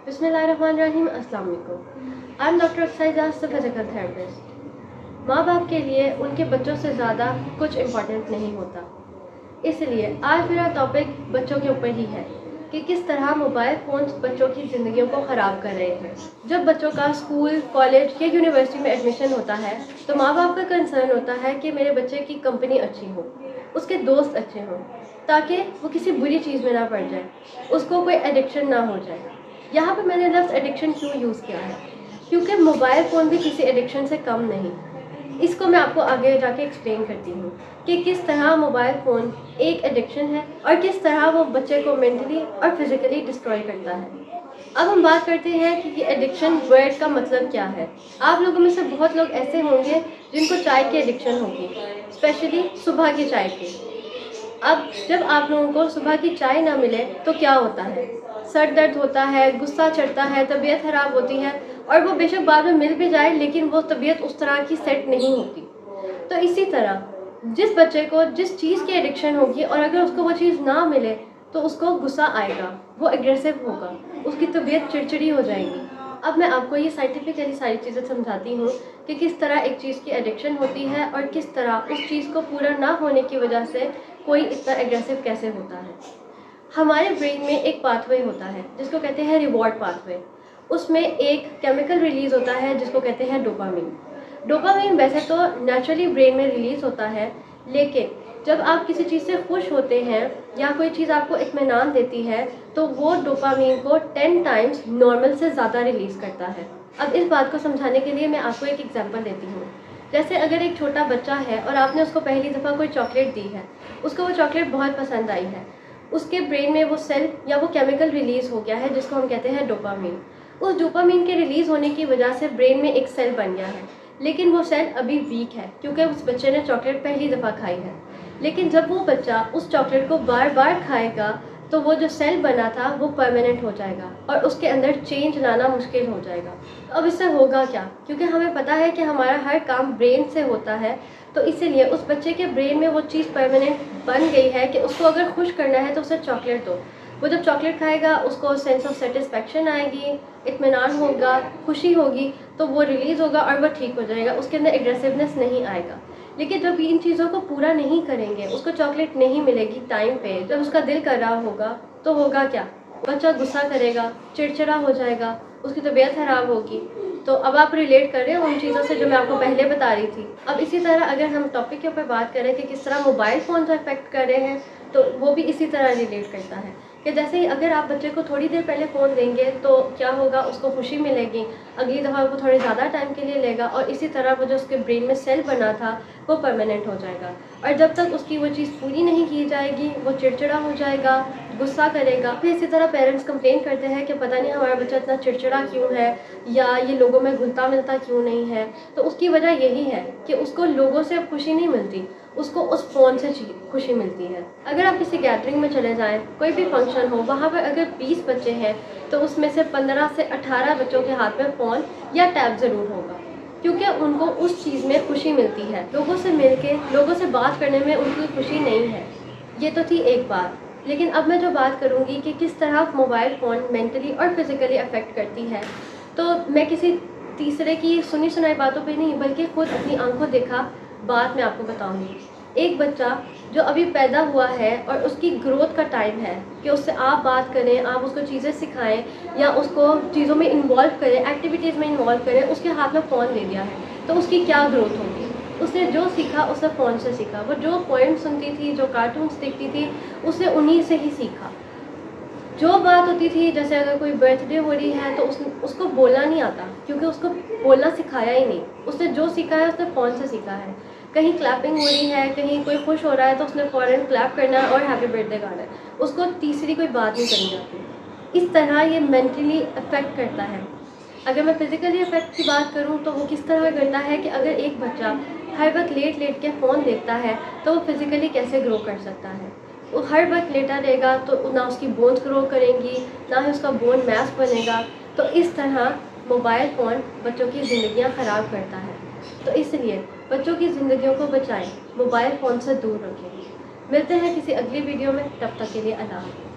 बिस्मिल्लाहिर्रहमानिर्रहीम, अस्सलाम वालेकुम। I am doctor Aqsa Ijaz, the physical therapist. माँ बाप के लिए उनके बच्चों से ज़्यादा कुछ इम्पोर्टेंट नहीं होता, इसलिए आज मेरा टॉपिक बच्चों के ऊपर ही है कि किस तरह मोबाइल फ़ोन्स बच्चों की ज़िंदगियों को ख़राब कर रहे हैं। जब बच्चों का स्कूल, कॉलेज या यूनिवर्सिटी में एडमिशन होता है तो माँ बाप का कंसर्न होता है कि मेरे बच्चे की कंपनी अच्छी हो, उसके दोस्त अच्छे हों, ताकि वो किसी बुरी चीज़ में ना पड़ जाए, उसको कोई एडिक्शन ना हो जाए। यहाँ पे मैंने लफ्ज़ एडिक्शन क्यों यूज़ किया है, क्योंकि मोबाइल फ़ोन भी किसी एडिक्शन से कम नहीं। इसको मैं आपको आगे जाके एक्सप्लेन करती हूँ कि किस तरह मोबाइल फ़ोन एक एडिक्शन है और किस तरह वो बच्चे को मेंटली और फिज़िकली डिस्ट्रॉय करता है। अब हम बात करते हैं कि ये एडिक्शन वर्ड का मतलब क्या है। आप लोगों में से बहुत लोग ऐसे होंगे जिनको चाय की एडिक्शन होगी, स्पेशली सुबह की चाय की। अब जब आप लोगों को सुबह की चाय ना मिले तो क्या होता है, सर दर्द होता है, गुस्सा चढ़ता है, तबीयत ख़राब होती है और वो बेशक बाद में मिल भी जाए लेकिन वो तबीयत उस तरह की सेट नहीं होती। तो इसी तरह जिस बच्चे को जिस चीज़ की एडिक्शन होगी और अगर उसको वो चीज़ ना मिले तो उसको गुस्सा आएगा, वो एग्रेसिव होगा, उसकी तबीयत चिड़चिड़ी हो जाएगी। अब मैं आपको ये साइंटिफिकली सारी चीज़ें समझाती हूँ कि किस तरह एक चीज़ की एडिक्शन होती है और किस तरह उस चीज़ को पूरा ना होने की वजह से कोई इतना एग्रेसिव कैसे होता है। हमारे ब्रेन में एक पाथवे होता है जिसको कहते हैं रिवॉर्ड पाथवे। उसमें एक केमिकल रिलीज़ होता है जिसको कहते हैं डोपामीन। डोपामीन वैसे तो नेचुरली ब्रेन में रिलीज़ होता है, लेकिन जब आप किसी चीज़ से खुश होते हैं या कोई चीज़ आपको इत्मीनान देती है तो वो डोपामीन को 10 टाइम्स नॉर्मल से ज़्यादा रिलीज़ करता है। अब इस बात को समझाने के लिए मैं आपको एक एग्जांपल देती हूँ। जैसे अगर एक छोटा बच्चा है और आपने उसको पहली दफ़ा कोई चॉकलेट दी है, उसको वो चॉकलेट बहुत पसंद आई है, उसके ब्रेन में वो सेल या वो केमिकल रिलीज़ हो गया है जिसको हम कहते हैं डोपामीन। उस डोपामीन के रिलीज़ होने की वजह से ब्रेन में एक सेल बन गया है, लेकिन वो सेल अभी वीक है क्योंकि उस बच्चे ने चॉकलेट पहली दफ़ा खाई है। लेकिन जब वो बच्चा उस चॉकलेट को बार बार खाएगा तो वो जो सेल बना था वो परमानेंट हो जाएगा और उसके अंदर चेंज लाना मुश्किल हो जाएगा। अब इससे होगा क्या, क्योंकि हमें पता है कि हमारा हर काम ब्रेन से होता है, तो इसीलिए उस बच्चे के ब्रेन में वो चीज़ परमानेंट बन गई है कि उसको अगर खुश करना है तो उसे चॉकलेट दो। वो जब चॉकलेट खाएगा उसको सेंस ऑफ सेटिस्फेक्शन आएगी, इत्मीनान होगा, खुशी होगी, तो वो रिलीज़ होगा और वह ठीक हो जाएगा, उसके अंदर एग्रेसिवनेस नहीं आएगा। लेकिन जब इन चीज़ों को पूरा नहीं करेंगे, उसको चॉकलेट नहीं मिलेगी टाइम पे, जब उसका दिल कर रहा होगा तो होगा क्या, बच्चा गुस्सा करेगा, चिड़चिड़ा हो जाएगा, उसकी तबीयत ख़राब होगी। तो अब आप रिलेट कर रहे हो उन चीज़ों से जो मैं आपको पहले बता रही थी। अब इसी तरह अगर हम टॉपिक के ऊपर बात करें कि किस तरह मोबाइल फ़ोन से अफेक्ट कर रहे हैं, तो वो भी इसी तरह रिलेट करता है कि जैसे ही अगर आप बच्चे को थोड़ी देर पहले फ़ोन देंगे तो क्या होगा, उसको खुशी मिलेगी, अगली दफ़ा वो थोड़े ज़्यादा टाइम के लिए लेगा और इसी तरह वो जो उसके ब्रेन में सेल बना था वो परमानेंट हो जाएगा। और जब तक उसकी वो चीज़ पूरी नहीं की जाएगी वो चिड़चिड़ा हो जाएगा, गुस्सा करेगा। फिर इसी तरह पेरेंट्स कंप्लेन करते हैं कि पता नहीं हमारा बच्चा इतना चिड़चिड़ा क्यों है या ये लोगों में घुलता मिलता क्यों नहीं है। तो उसकी वजह यही है कि उसको लोगों से अब खुशी नहीं मिलती, उसको उस फ़ोन से खुशी मिलती है। अगर आप किसी गैदरिंग में चले जाएं, कोई भी फंक्शन हो, वहाँ पर अगर 20 बच्चे हैं तो उसमें से 15 से 18 बच्चों के हाथ में फ़ोन या टैब ज़रूर होगा, क्योंकि उनको उस चीज़ में खुशी मिलती है। लोगों से मिलके, लोगों से बात करने में उनकी खुशी नहीं है। ये तो थी एक बात। लेकिन अब मैं जो बात करूँगी कि किस तरह मोबाइल फ़ोन मेंटली और फिज़िकली अफेक्ट करती है, तो मैं किसी तीसरे की सुनी सुनाई बातों पे नहीं बल्कि खुद अपनी आंखों देखा बात मैं आपको बताऊंगी। एक बच्चा जो अभी पैदा हुआ है और उसकी ग्रोथ का टाइम है कि उससे आप बात करें, आप उसको चीज़ें सिखाएं या उसको चीज़ों में इन्वॉल्व करें, एक्टिविटीज़ में इन्वॉल्व करें, उसके हाथ में फ़ोन दे दिया है तो उसकी क्या ग्रोथ होगी। उसने जो सीखा उसने फ़ोन से सीखा, वो जो पोएम सुनती थी, जो कार्टून्स देखती थी, उसने उन्हीं से ही सीखा। जो बात होती थी, जैसे अगर कोई बर्थडे हो रही है तो उसको बोलना नहीं आता क्योंकि उसको बोलना सिखाया ही नहीं। उसने जो सीखा है उसने फ़ोन से सीखा है। कहीं क्लैपिंग हो रही है, कहीं कोई खुश हो रहा है तो उसने फ़ौरन क्लैप करना है और हैप्पी बर्थडे गाना है, उसको तीसरी कोई बात नहीं करनी आती। इस तरह ये मेंटली अफेक्ट करता है। अगर मैं फिज़िकली इफेक्ट की बात करूं तो वो किस तरह करता है कि अगर एक बच्चा हर वक्त लेट लेट के फ़ोन देखता है तो वो फिज़िकली कैसे ग्रो कर सकता है। वो हर वक्त लेटा रहेगा तो ना उसकी बोन्स ग्रो करेंगी, ना ही उसका बोन मैस बनेगा। तो इस तरह मोबाइल फ़ोन बच्चों की ज़िंदगियां ख़राब करता है। तो इसलिए बच्चों की ज़िंदगियों को बचाएं, मोबाइल फ़ोन से दूर रखें। मिलते हैं किसी अगली वीडियो में, तब तक के लिए अल्लाह हाफ़िज़।